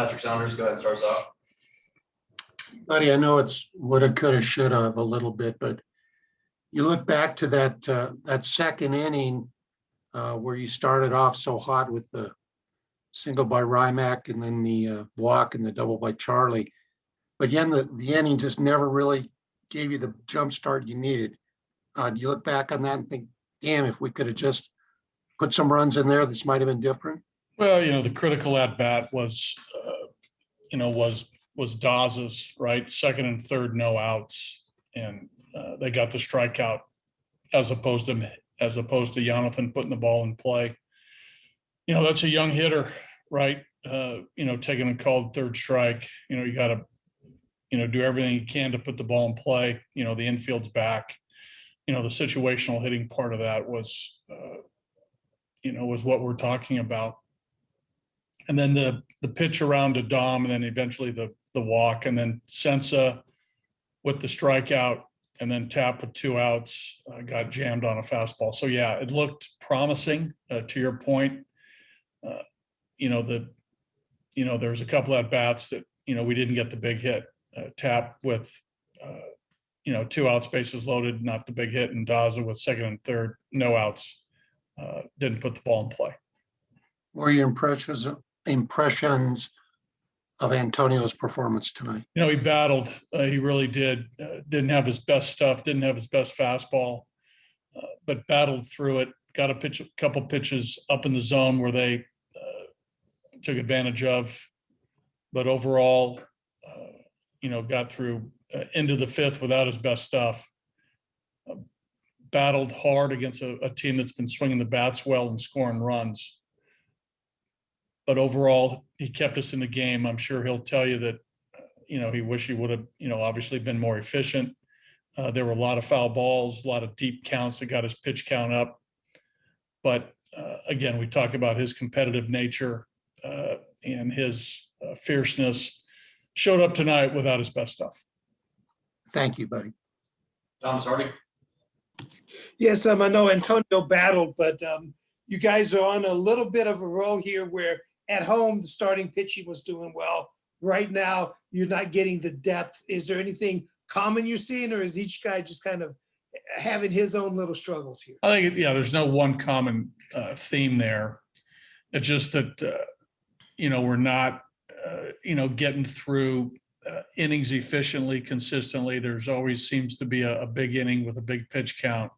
Patrick Saunders, go ahead and start us off. Buddy, I know it's woulda, coulda, shoulda a little bit, but you look back to that second inning where you started off so hot with the single by Rymack and then the walk and the double by Charlie. But again, the inning just never really gave you the jump start you needed. Do you look back on that and think, damn, if we could have just put some runs in there, this might have been different? Well, the critical at bat was Dawes's, right? Second and third, no outs. And they got the strikeout as opposed to Jonathan putting the ball in play. That's a young hitter, right? Taking a called third strike, you got to, do everything you can to put the ball in play. The infield's back. The situational hitting part of that was what we're talking about. And then the pitch around to Dom, and then eventually the walk, and then Senza with the strikeout, and then Tap with 2 outs, got jammed on a fastball. So yeah, it looked promising. To your point, there was a couple at bats that we didn't get the big hit. Tap with 2 outs, bases loaded, not the big hit, and Daza with second and third, no outs, didn't put the ball in play. What are your impressions of Antonio's performance tonight? He battled. He really did. Didn't have his best stuff. Didn't have his best fastball, but battled through it. Got a couple pitches up in the zone where they took advantage of. But overall, got through into the 5th without his best stuff. Battled hard against a team that's been swinging the bats well and scoring runs. But overall, he kept us in the game. I'm sure he'll tell you that, he wished he would have, obviously been more efficient. There were a lot of foul balls, a lot of deep counts that got his pitch count up. But again, we talk about his competitive nature and his fierceness. Showed up tonight without his best stuff. Thank you, buddy. Thomas Hardy. Yes, I know Antonio battled, but you guys are on a little bit of a roll here where at home, the starting pitching was doing well. Right now, you're not getting the depth. Is there anything common you're seeing, or is each guy just kind of having his own little struggles here? I think, there's no one common theme there. It's just that, we're not, getting through innings efficiently, consistently. There's always seems to be a big inning with a big pitch count.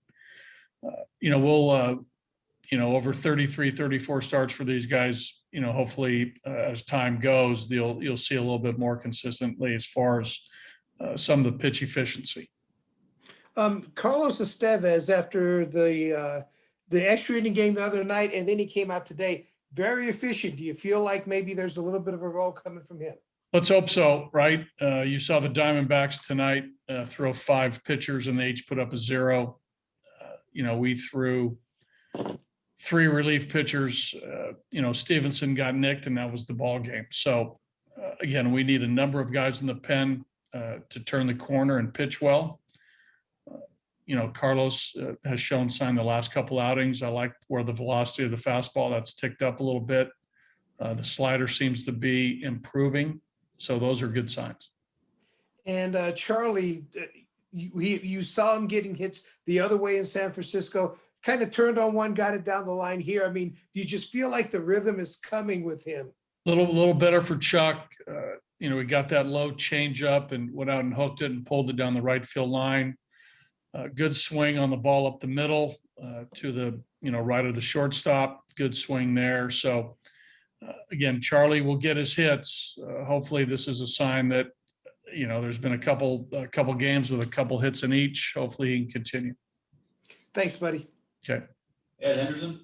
We'll, over 33, 34 starts for these guys, hopefully as time goes, you'll see a little bit more consistently as far as some of the pitch efficiency. Carlos Estevez, after the extra inning game the other night, and then he came out today, very efficient. Do you feel like maybe there's a little bit of a role coming from him? Let's hope so, right? You saw the Diamondbacks tonight throw 5 pitchers and they each put up a 0. We threw 3 relief pitchers. Stevenson got nicked and that was the ball game. So again, we need a number of guys in the pen to turn the corner and pitch well. Carlos has shown sign the last couple outings. I like where the velocity of the fastball that's ticked up a little bit. The slider seems to be improving. So those are good signs. And Charlie, you saw him getting hits the other way in San Francisco, kind of turned on one, got it down the line here. I mean, do you just feel like the rhythm is coming with him? Little better for Chuck. We got that low change up and went out and hooked it and pulled it down the right field line. Good swing on the ball up the middle to the right of the shortstop. Good swing there. So again, Charlie will get his hits. Hopefully, this is a sign that there's been a couple games with a couple hits in each. Hopefully, he can continue. Thanks, buddy. Okay. Ed Henderson.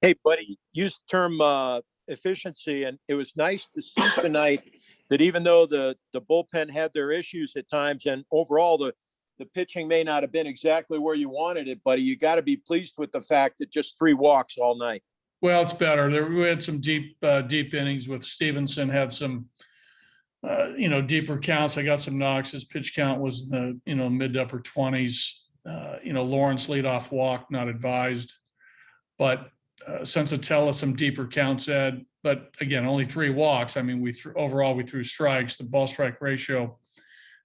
Hey, buddy. Use the term efficiency, and it was nice to see tonight that even though the bullpen had their issues at times, and overall the pitching may not have been exactly where you wanted it, buddy, you got to be pleased with the fact that just 3 walks all night. Well, it's better. We had some deep innings with Stevenson, had some, deeper counts. I got some knocks. His pitch count was in the, mid to upper 20s. Lawrence leadoff walk, not advised. But Senzatela, some deeper counts, Ed. but again, only 3 walks. I mean, overall, we threw strikes. The ball strike ratio,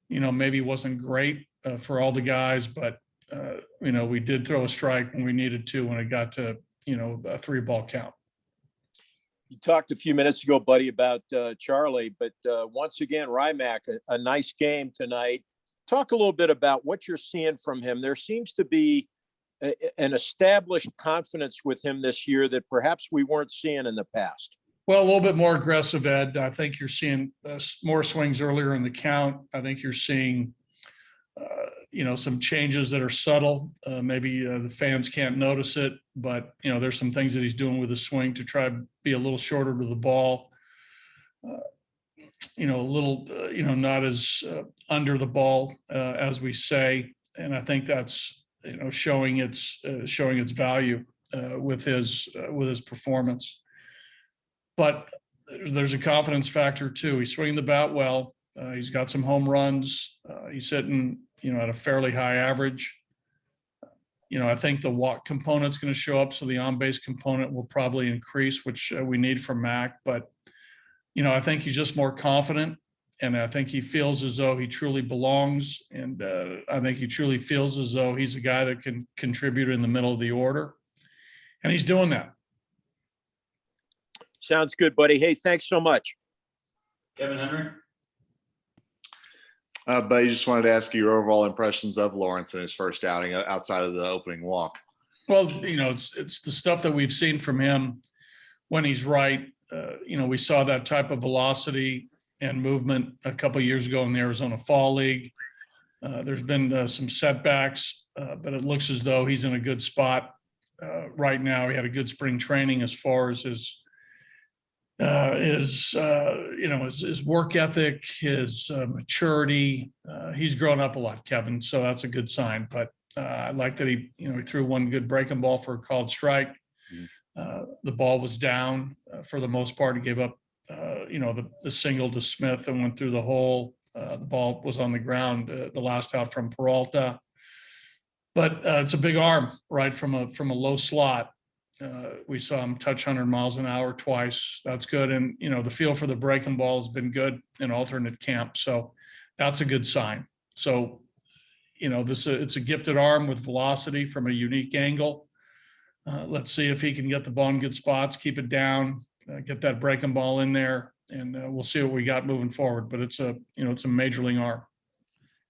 maybe wasn't great for all the guys, but, we did throw a strike when we needed to, when it got to, a 3-ball count. You talked a few minutes ago, buddy, about Charlie, but once again, Rymack, a nice game tonight. Talk a little bit about what you're seeing from him. There seems to be an established confidence with him this year that perhaps we weren't seeing in the past. Well, a little bit more aggressive, Ed. I think you're seeing more swings earlier in the count. I think you're seeing, some changes that are subtle. Maybe the fans can't notice it, but, there's some things that he's doing with his swing to try to be a little shorter to the ball. A little, not as under the ball, as we say. And I think that's, showing its value with his performance. But there's a confidence factor too. He's swinging the bat well. He's got some home runs. He's hitting, at a fairly high average. I think the walk component's going to show up, so the on-base component will probably increase, which we need from Mac. But, I think he's just more confident, and I think he feels as though he truly belongs. And I think he truly feels as though he's a guy that can contribute in the middle of the order, and he's doing that. Sounds good, buddy. Hey, thanks so much. Kevin Henry. But I just wanted to ask you your overall impressions of Lawrence in his first outing outside of the opening walk. Well, it's the stuff that we've seen from him when he's right. We saw that type of velocity and movement a couple of years ago in the Arizona Fall League. There's been some setbacks, but it looks as though he's in a good spot right now. He had a good spring training as far as his work ethic, his maturity. He's grown up a lot, Kevin, so that's a good sign. But I like that he threw one good breaking ball for a called strike. The ball was down for the most part. He gave up, the single to Smith and went through the hole. The ball was on the ground, the last out from Peralta. But it's a big arm, right, from a low slot. We saw him touch 100 miles an hour twice. That's good. And, the feel for the breaking ball has been good in alternate camp. So that's a good sign. So, it's a gifted arm with velocity from a unique angle. Let's see if he can get the ball in good spots, keep it down, get that breaking ball in there, and we'll see what we got moving forward. But it's a major league arm.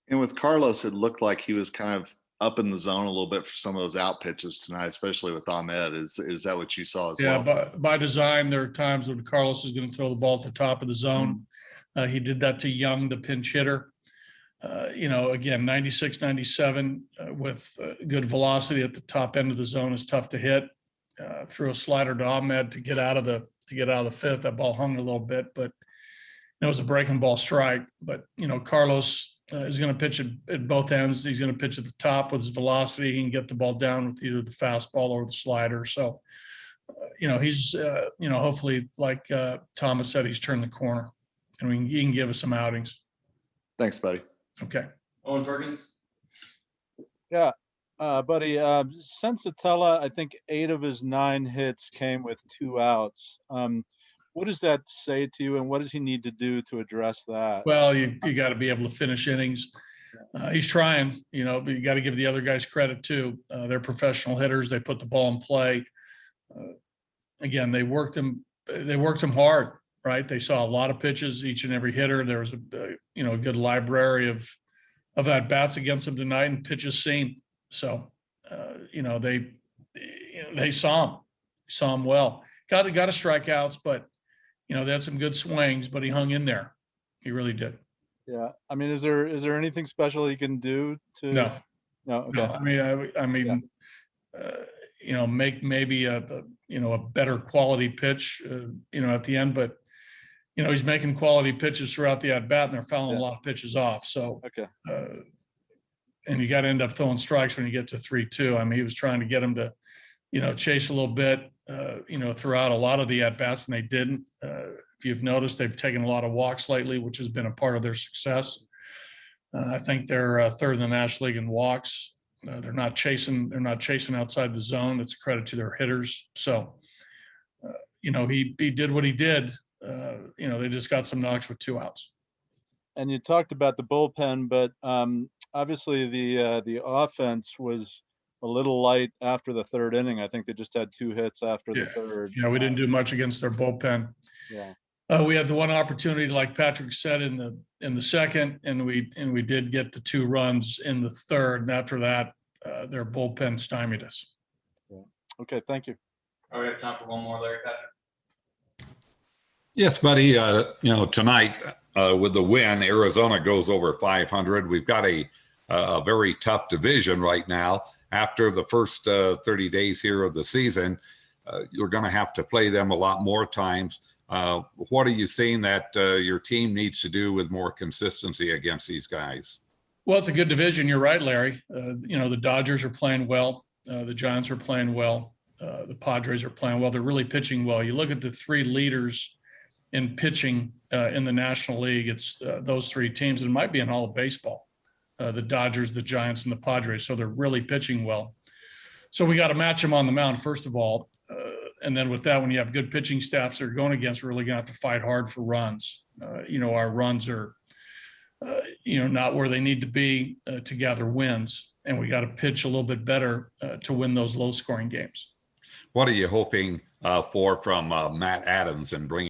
And with Carlos, it looked like he was kind of up in the zone a little bit for some of those out pitches tonight, especially with Ahmed. Is that what you saw as well? Yeah, by design, there are times when Carlos is going to throw the ball at the top of the zone. He did that to Young, the pinch hitter. Again, 96, 97 with good velocity at the top end of the zone is tough to hit. Threw a slider to Ahmed to get out of the fifth. That ball hung a little bit, but it was a breaking ball strike. But Carlos is going to pitch at both ends. He's going to pitch at the top with his velocity. He can get the ball down with either the fastball or the slider. So, he's hopefully, like Thomas said, he's turned the corner, and he can give us some outings. Thanks, buddy. Okay. Owen Perkins. Yeah, buddy, Senzatela, I think 8 of his 9 hits came with 2 outs. What does that say to you, and what does he need to do to address that? Well, you got to be able to finish innings. He's trying, but you got to give the other guys credit too. They're professional hitters. They put the ball in play. Again, they worked him hard, right? They saw a lot of pitches, each and every hitter. There was a good library of at bats against him tonight and pitches seen. So, they saw him well. Got to strikeouts, but they had some good swings, but he hung in there. He really did. Yeah. I mean, is there anything special he can do to? No. Okay. No, make maybe a better quality pitch, at the end, but he's making quality pitches throughout the at bat, and they're fouling a lot of pitches off. So, Okay. And you got to end up throwing strikes when you get to 3-2. I mean, he was trying to get him to, chase a little bit, throughout a lot of the at bats, and they didn't. If you've noticed, they've taken a lot of walks lately, which has been a part of their success. I think they're third in the National League in walks. They're not chasing outside the zone. It's a credit to their hitters. So, he did what he did. They just got some knocks with 2 outs. And you talked about the bullpen, but obviously the offense was a little light after the 3rd inning. I think they just had 2 hits after the 3rd. Yeah, we didn't do much against their bullpen. Yeah. We had the one opportunity, like Patrick said, in the 2nd, and we did get the 2 runs in the 3rd. And after that, their bullpen stymied us. Okay, thank you. All right, we have time for one more, Larry Patrick. Yes, buddy. Tonight with the win, Arizona goes over 500. We've got a very tough division right now. After the first 30 days here of the season, you're going to have to play them a lot more times. What are you seeing that your team needs to do with more consistency against these guys? Well, it's a good division. You're right, Larry. The Dodgers are playing well. The Giants are playing well. The Padres are playing well. They're really pitching well. You look at the 3 leaders in pitching in the National League, it's those 3 teams. It might be in all of baseball, the Dodgers, the Giants, and the Padres. So they're really pitching well. So we got to match them on the mound, first of all. And then with that, when you have good pitching staffs they're going against, we're really going to have to fight hard for runs. Our runs are, not where they need to be to gather wins. And we got to pitch a little bit better to win those low-scoring games. What are you hoping for from Matt Adams and bringing